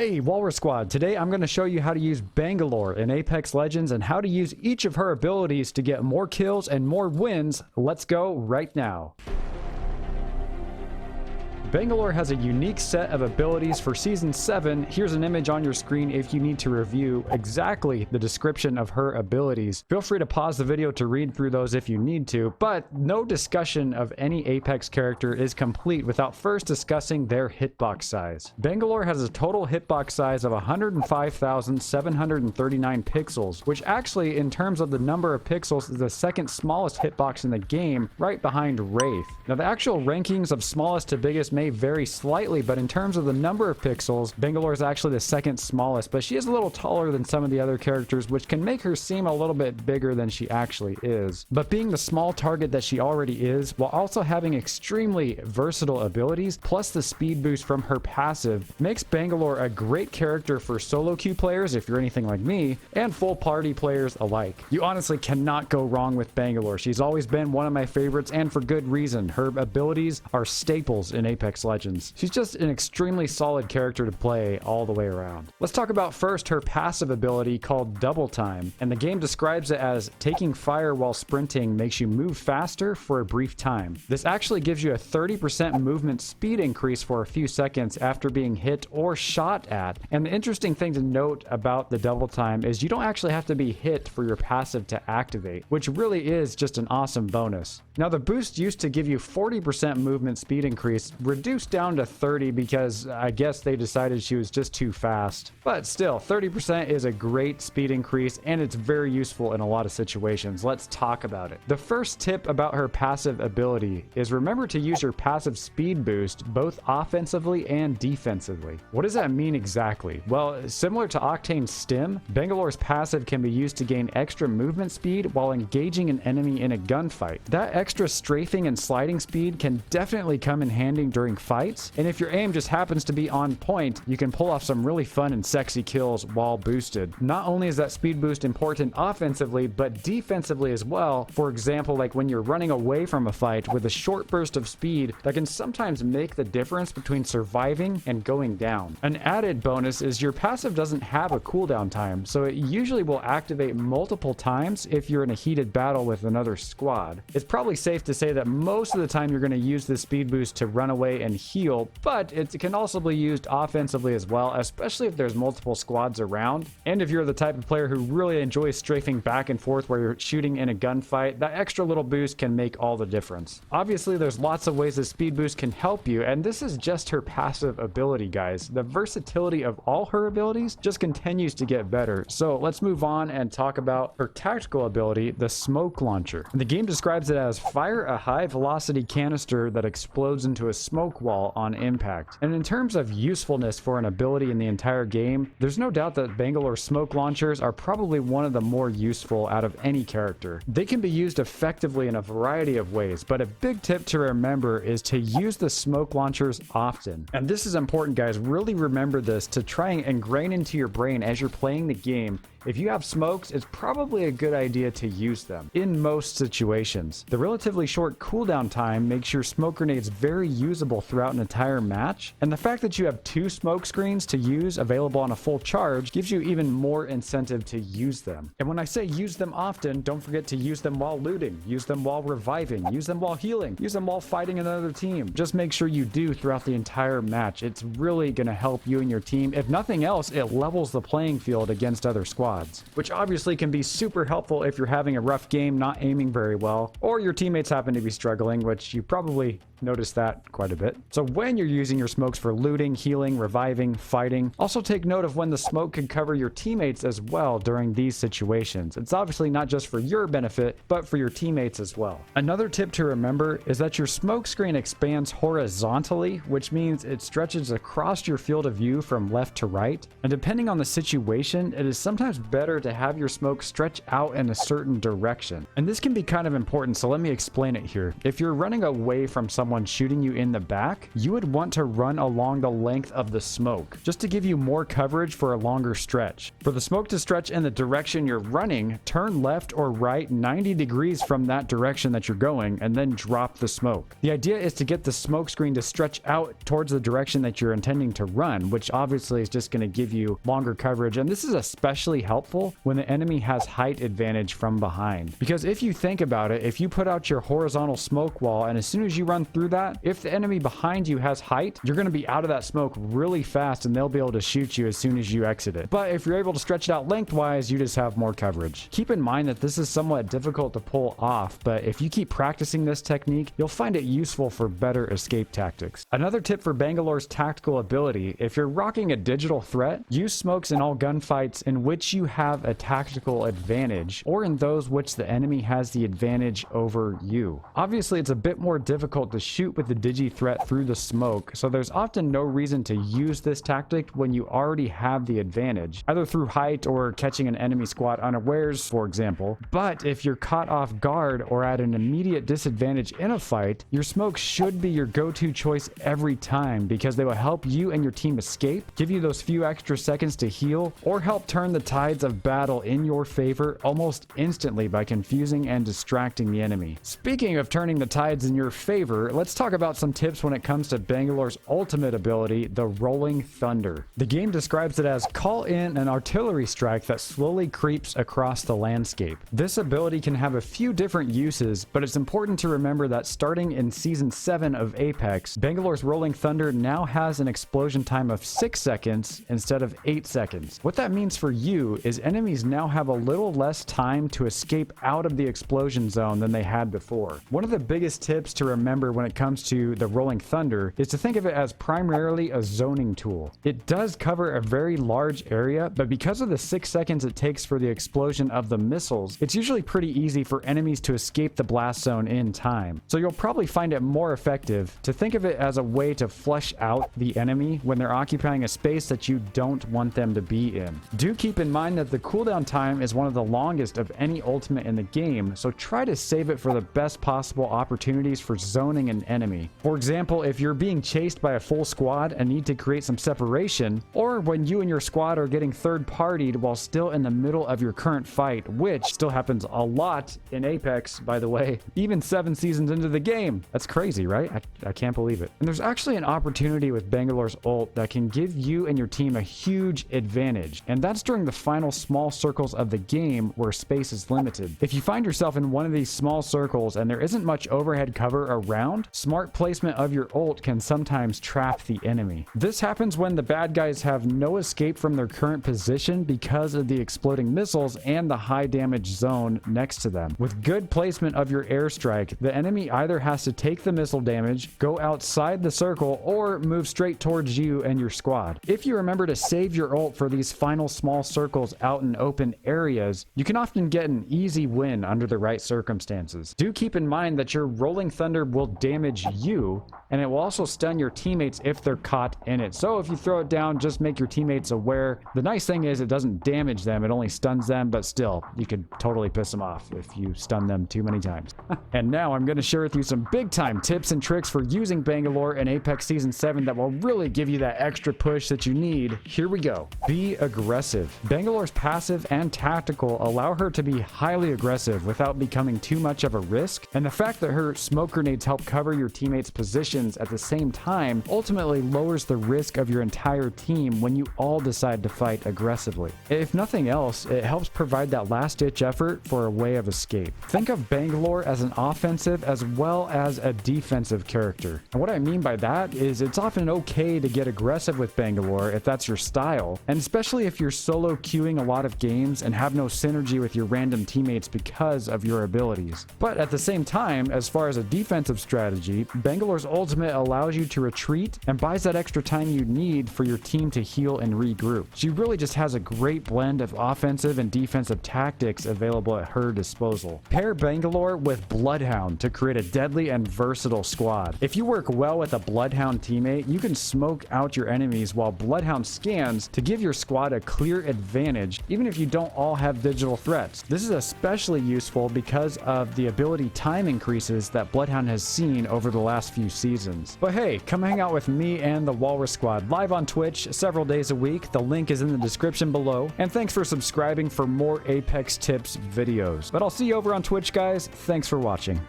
Hey Walrus Squad, today I'm going to show you how to use Bangalore in Apex Legends and how to use each of her abilities to get more kills and more wins. Let's go right now. Bangalore has a unique set of abilities for Season 7. Here's an image on your screen if you need to review exactly the description of her abilities. Feel free to pause the video to read through those if you need to, but no discussion of any Apex character is complete without first discussing their hitbox size. Bangalore has a total hitbox size of 105,739 pixels, which actually, in terms of the number of pixels, is the second smallest hitbox in the game, right behind Wraith. Now, the actual rankings of smallest to biggest may vary slightly, but in terms of the number of pixels, Bangalore is actually the second smallest, but she is a little taller than some of the other characters, which can make her seem a little bit bigger than she actually is. But being the small target that she already is, while also having extremely versatile abilities, plus the speed boost from her passive, makes Bangalore a great character for solo queue players, if you're anything like me, and full party players alike. You honestly cannot go wrong with Bangalore. She's always been one of my favorites, and for good reason. Her abilities are staples in Apex Legends. She's just an extremely solid character to play all the way around. Let's talk about first her passive ability called Double Time, and the game describes it as taking fire while sprinting makes you move faster for a brief time. This actually gives you a 30% movement speed increase for a few seconds after being hit or shot at. And the interesting thing to note about the Double Time is you don't actually have to be hit for your passive to activate, which really is just an awesome bonus. Now, the boost used to give you 40% movement speed increase, reduced down to 30 because I guess they decided she was just too fast. But still, 30% is a great speed increase and it's very useful in a lot of situations. Let's talk about it. The first tip about her passive ability is remember to use your passive speed boost both offensively and defensively. What does that mean exactly? Well, similar to Octane's stim, Bangalore's passive can be used to gain extra movement speed while engaging an enemy in a gunfight. That extra strafing and sliding speed can definitely come in handy during fights, and if your aim just happens to be on point, you can pull off some really fun and sexy kills while boosted. Not only is that speed boost important offensively, but defensively as well. For example, like when you're running away from a fight with a short burst of speed that can sometimes make the difference between surviving and going down. An added bonus is your passive doesn't have a cooldown time, so it usually will activate multiple times if you're in a heated battle with another squad. It's probably safe to say that most of the time you're going to use this speed boost to run away and heal, but it can also be used offensively as well, especially if there's multiple squads around. And if you're the type of player who really enjoys strafing back and forth where you're shooting in a gunfight, that extra little boost can make all the difference. Obviously, there's lots of ways that speed boost can help you, and this is just her passive ability, guys. The versatility of all her abilities just continues to get better. So let's move on and talk about her tactical ability, the smoke launcher. The game describes it as fire a high velocity canister that explodes into a smoke wall on impact. And in terms of usefulness for an ability in the entire game, there's no doubt that Bangalore smoke launchers are probably one of the more useful out of any character. They can be used effectively in a variety of ways, but a big tip to remember is to use the smoke launchers often. And this is important, guys. Really remember this to try and ingrain into your brain as you're playing the game. If you have smokes, it's probably a good idea to use them in most situations. The relatively short cooldown time makes your smoke grenades very usable throughout an entire match, and the fact that you have 2 smoke screens to use available on a full charge gives you even more incentive to use them. And when I say use them often, don't forget to use them while looting, use them while reviving, use them while healing, use them while fighting another team. Just make sure you do throughout the entire match. It's really going to help you and your team. If nothing else, it levels the playing field against other squads, which obviously can be super helpful if you're having a rough game, not aiming very well, or your teammates happen to be struggling, which you probably notice that quite a bit. So when you're using your smokes for looting, healing, reviving, fighting, also take note of when the smoke can cover your teammates as well during these situations. It's obviously not just for your benefit, but for your teammates as well. Another tip to remember is that your smoke screen expands horizontally, which means it stretches across your field of view from left to right. And depending on the situation, it is sometimes better to have your smoke stretch out in a certain direction. And this can be kind of important, so let me explain it here. If you're running away from someone shooting you in the back, you would want to run along the length of the smoke, just to give you more coverage for a longer stretch. For the smoke to stretch in the direction you're running, turn left or right 90 degrees from that direction that you're going, and then drop the smoke. The idea is to get the smoke screen to stretch out towards the direction that you're intending to run, which obviously is just going to give you longer coverage. And this is especially helpful when the enemy has height advantage from behind. Because if you think about it, if you put out your horizontal smoke wall, and as soon as you run through that, if the enemy behind you has height, you're going to be out of that smoke really fast and they'll be able to shoot you as soon as you exit it. But if you're able to stretch it out lengthwise, you just have more coverage. Keep in mind that this is somewhat difficult to pull off, but if you keep practicing this technique, you'll find it useful for better escape tactics. Another tip for Bangalore's tactical ability: if you're rocking a digital threat, use smokes in all gunfights in which you have a tactical advantage, or in those which the enemy has the advantage over you. Obviously, it's a bit more difficult to shoot with the digi threat through the smoke, so there's often no reason to use this tactic when you already have the advantage, either through height or catching an enemy squad unawares, for example. But if you're caught off guard or at an immediate disadvantage in a fight, your smoke should be your go-to choice every time, because they will help you and your team escape, give you those few extra seconds to heal, or help turn the tides of battle in your favor almost instantly by confusing and distracting the enemy. Speaking of turning the tides in your favor, let's talk about some tips when it comes to Bangalore's ultimate ability, the Rolling Thunder. The game describes it as call in an artillery strike that slowly creeps across the landscape. This ability can have a few different uses, but it's important to remember that starting in Season 7 of Apex, Bangalore's Rolling Thunder now has an explosion time of 6 seconds instead of 8 seconds. What that means for you is enemies now have a little less time to escape out of the explosion zone than they had before. One of the biggest tips to remember when it comes to the Rolling Thunder is to think of it as primarily a zoning tool. It does cover a very large area, but because of the 6 seconds it takes for the explosion of the missiles, it's usually pretty easy for enemies to escape the blast zone in time. So you'll probably find it more effective to think of it as a way to flush out the enemy when they're occupying a space that you don't want them to be in. Do keep in mind that the cooldown time is one of the longest of any ultimate in the game, so try to save it for the best possible opportunities for zoning an enemy. For example, if you're being chased by a full squad and need to create some separation, or when you and your squad are getting third-partied while still in the middle of your current fight, which still happens a lot in Apex, by the way, even 7 seasons into the game. That's crazy, right? I can't believe it. And there's actually an opportunity with Bangalore's ult that can give you and your team a huge advantage, and that's during the final small circles of the game where space is limited. If you find yourself in one of these small circles and there isn't much overhead cover around, smart placement of your ult can sometimes trap the enemy. This happens when the bad guys have no escape from their current position because of the exploding missiles and the high damage zone next to them. With good placement of your airstrike, the enemy either has to take the missile damage, go outside the circle, or move straight towards you and your squad. If you remember to save your ult for these final small circles out in open areas, you can often get an easy win under the right circumstances. Do keep in mind that your Rolling Thunder will damage you, and it will also stun your teammates if they're caught in it. So if you throw it down, just make your teammates aware. The nice thing is it doesn't damage them, it only stuns them, but still, you could totally piss them off if you stun them too many times. And now I'm going to share with you some big time tips and tricks for using Bangalore in Apex Season 7 that will really give you that extra push that you need. Here we go. Be aggressive. Bangalore's passive and tactical allow her to be highly aggressive without becoming too much of a risk, and the fact that her smoke grenades help cover your teammates' positions at the same time ultimately lowers the risk of your entire team when you all decide to fight aggressively. If nothing else, it helps provide that last-ditch effort for a way of escape. Think of Bangalore as an offensive as well as a defensive character. And what I mean by that is it's often okay to get aggressive with Bangalore if that's your style, and especially if you're solo queuing a lot of games and have no synergy with your random teammates because of your abilities. But at the same time, as far as a defensive strategy, Bangalore's ultimate allows you to retreat and buys that extra time you need for your team to heal and regroup. She really just has a great blend of offensive and defensive tactics available at her disposal. Pair Bangalore with Bloodhound to create a deadly and versatile squad. If you work well with a Bloodhound teammate, you can smoke out your enemies while Bloodhound scans to give your squad a clear advantage advantage, even if you don't all have digital threats. This is especially useful because of the ability time increases that Bloodhound has seen over the last few seasons. But hey, come hang out with me and the Walrus Squad live on Twitch several days a week. The link is in the description below. And thanks for subscribing for more Apex tips videos. But I'll see you over on Twitch, guys. Thanks for watching.